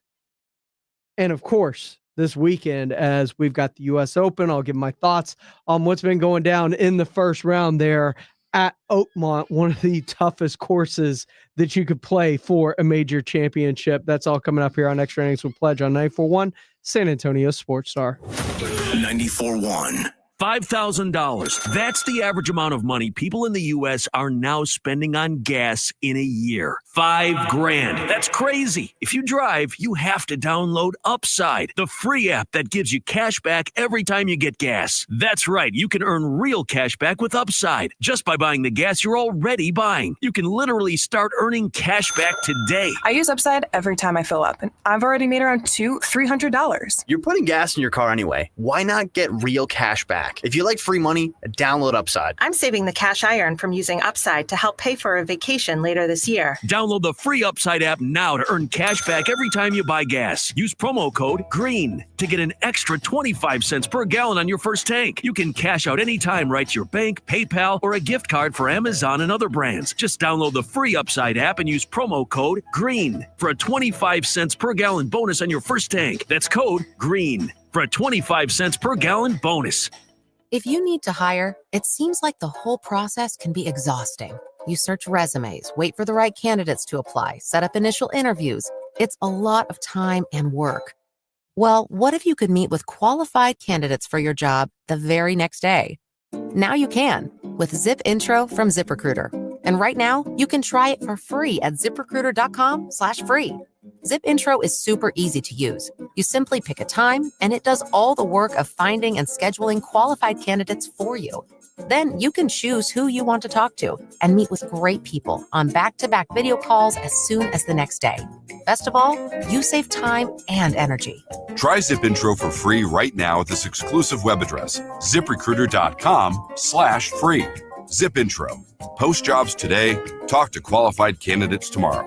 And of course, this weekend, as we've got the U.S. Open, I'll give my thoughts on what's been going down in the first round there at Oakmont, one of the toughest courses that you could play for a major championship. That's all coming up here on Extra Innings with Pledge on 941 San Antonio Sports Star. 94.1. $5,000. That's the average amount of money people in the U.S. are now spending on gas in a year. $5,000. That's crazy. If you drive, you have to download Upside, the free app that gives you cash back every time you get gas. That's right. You can earn real cash back with Upside just by buying the gas you're already buying. You can literally start earning cash back today. I use Upside every time I fill up, and I've already made around $200-$300. You're putting gas in your car anyway. Why not get real cash back? If you like free money, download Upside. I'm saving the cash I earn from using Upside to help pay for a vacation later this year. Download the free Upside app now to earn cash back every time you buy gas. Use promo code GREEN to get an extra 25 cents per gallon on your first tank. You can cash out anytime right to your bank, PayPal, or a gift card for Amazon and other brands. Just download the free Upside app and use promo code GREEN for a 25 cents per gallon bonus on your first tank. That's code GREEN for a 25 cents per gallon bonus. If you need to hire, it seems like the whole process can be exhausting. You search resumes, wait for the right candidates to apply, set up initial interviews. It's a lot of time and work. Well, what if you could meet with qualified candidates for your job the very next day? Now you can with Zip Intro from ZipRecruiter. And right now, you can try it for free at ZipRecruiter.com/free. Zip Intro is super easy to use. You simply pick a time, and it does all the work of finding and scheduling qualified candidates for you. Then you can choose who you want to talk to and meet with great people on back-to-back video calls as soon as the next day. Best of all, you save time and energy. Try Zip Intro for free right now at this exclusive web address, ZipRecruiter.com/free. Zip Intro. Post jobs today. Talk to qualified candidates tomorrow.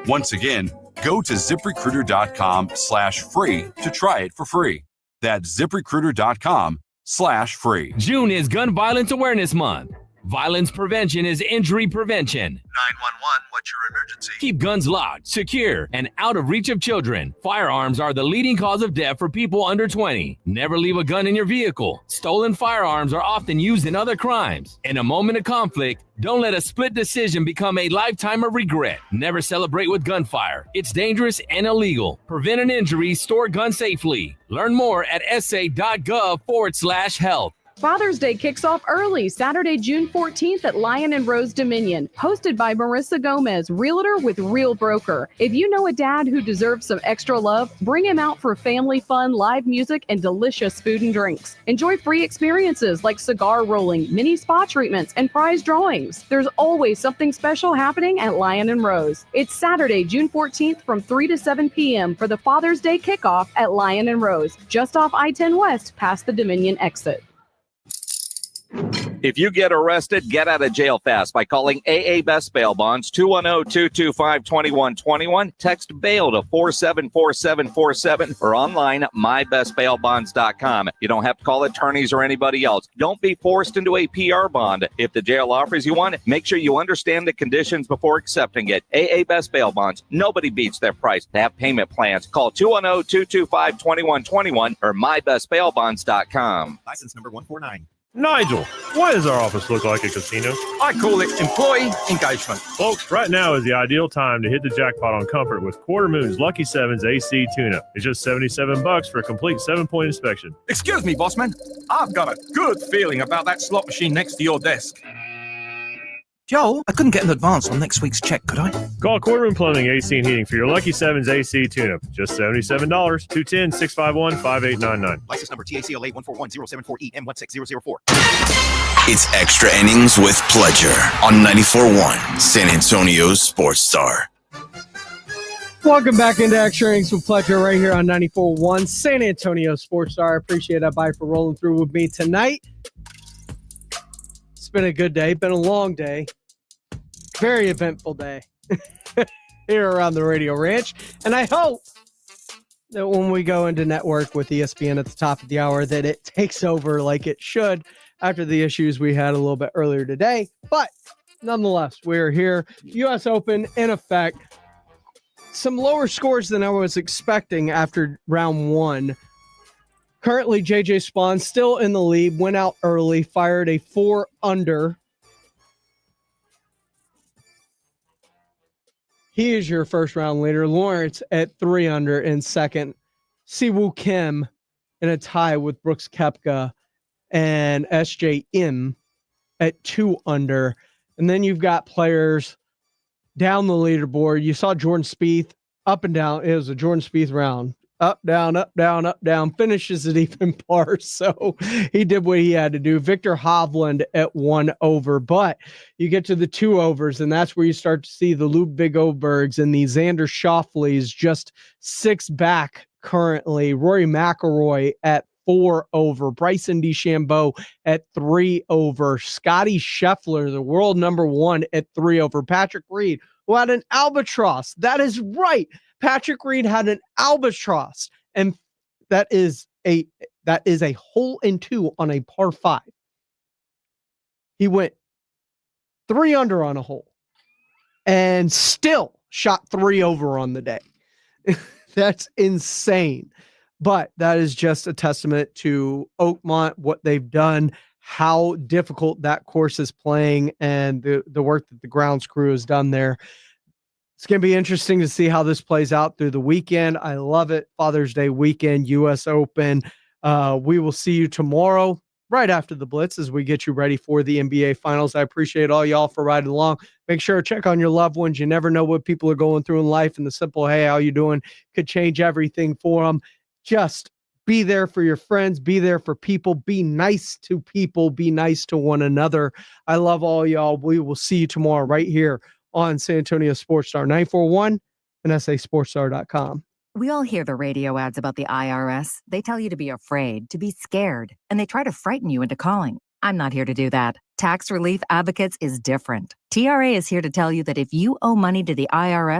Once again, go to ZipRecruiter.com/free to try it for free. That's ZipRecruiter.com/free. June is Gun Violence Awareness Month. Violence prevention is injury prevention. 911, what's your emergency? Keep guns locked, secure, and out of reach of children. Firearms are the leading cause of death for people under 20. Never leave a gun in your vehicle. Stolen firearms are often used in other crimes. In a moment of conflict, don't let a split decision become a lifetime of regret. Never celebrate with gunfire. It's dangerous and illegal. Prevent an injury, store guns safely. Learn more at sa.gov/health. Father's Day kicks off early, Saturday, June 14th at Lion and Rose Dominion, hosted by Marissa Gomez, realtor with Real Broker. If you know a dad who deserves some extra love, bring him out for family fun, live music, and delicious food and drinks. Enjoy free experiences like cigar rolling, mini spa treatments, and prize drawings. There's always something special happening at Lion and Rose. It's Saturday, June 14th from 3 to 7 p.m. for the Father's Day kickoff at Lion and Rose, just off I-10 West past the Dominion exit. If you get arrested, get out of jail fast by calling AA Best Bail Bonds, 210-225-2121. Text bail to 474747 or online at mybestbailbonds.com. You don't have to call attorneys or anybody else. Don't be forced into a PR bond. If the jail offers you one, make sure you understand the conditions before accepting it. AA Best Bail Bonds. Nobody beats their price. They have payment plans. Call 210-225-2121 or mybestbailbonds.com. License number 149. Nigel, why does our office look like a casino? I call it employee engagement. Folks, right now is the ideal time to hit the jackpot on comfort with Quarter Moon's Lucky Sevens AC tune-up. It's just $77 for a complete 7-point inspection. Excuse me, bossman. I've got a good feeling about that slot machine next to your desk. Joel, I couldn't get an advance on next week's check, could I? Call Quarter Moon Plumbing AC and Heating for your Lucky Sevens AC tune-up. Just $77. 210-651-5899. License number TACLA 141074EM16004. It's Extra Innings with Pledger on 94.1 San Antonio's Sports Star. Welcome back into Extra Innings with Pledger right here on 94.1 San Antonio Sports Star. I appreciate that for rolling through with me tonight. It's been a good day, been a long day, very eventful day here around the Radio Ranch. And I hope that when we go into network with ESPN at the top of the hour, that it takes over like it should after the issues we had a little bit earlier today. But nonetheless, we're here. U.S. Open in effect. Some lower scores than I was expecting after round one. Currently, J.J. Spaun still in the lead, went out early, fired a 4-under. He is your first round leader. Lawrence at 3-under in second. Siwoo Kim in a tie with Brooks Koepka and S.J. Im at 2-under. And then you've got players down the leaderboard. You saw Jordan Spieth up and down. It was a Jordan Spieth round. Up, down, up, down, up, down, finishes at even par. So he did what he had to do. Victor Hovland at 1 over, but you get to the 2 overs, and that's where you start to see the Ludwig Obergs and the Xander Schauffele's just 6 back currently. Rory McIlroy at 4 over, Bryson DeChambeau at 3 over, Scotty Scheffler, the world number 1 at 3 over, Patrick Reed, who had an albatross. That is right. Patrick Reed had an albatross, and that is a hole in 2 on a par 5. He went 3 under on a hole and still shot 3 over on the day. That's insane. But that is just a testament to Oakmont, what they've done, how difficult that course is playing, and the work that the grounds crew has done there. It's going to be interesting to see how this plays out through the weekend. I love it. Father's Day weekend, U.S. Open. We will see you tomorrow, right after the Blitz, as we get you ready for the NBA Finals. I appreciate all y'all for riding along. Make sure to check on your loved ones. You never know what people are going through in life, and the simple, hey, how you doing, could change everything for them. Just be there for your friends. Be there for people. Be nice to people. Be nice to one another. I love all y'all. We will see you tomorrow right here on San Antonio Sports Star 941 and sasportstar.com. We all hear the radio ads about the IRS. They tell you to be afraid, to be scared, and they try to frighten you into calling. I'm not here to do that. Tax Relief Advocates is different. TRA is here to tell you that if you owe money to the IRS,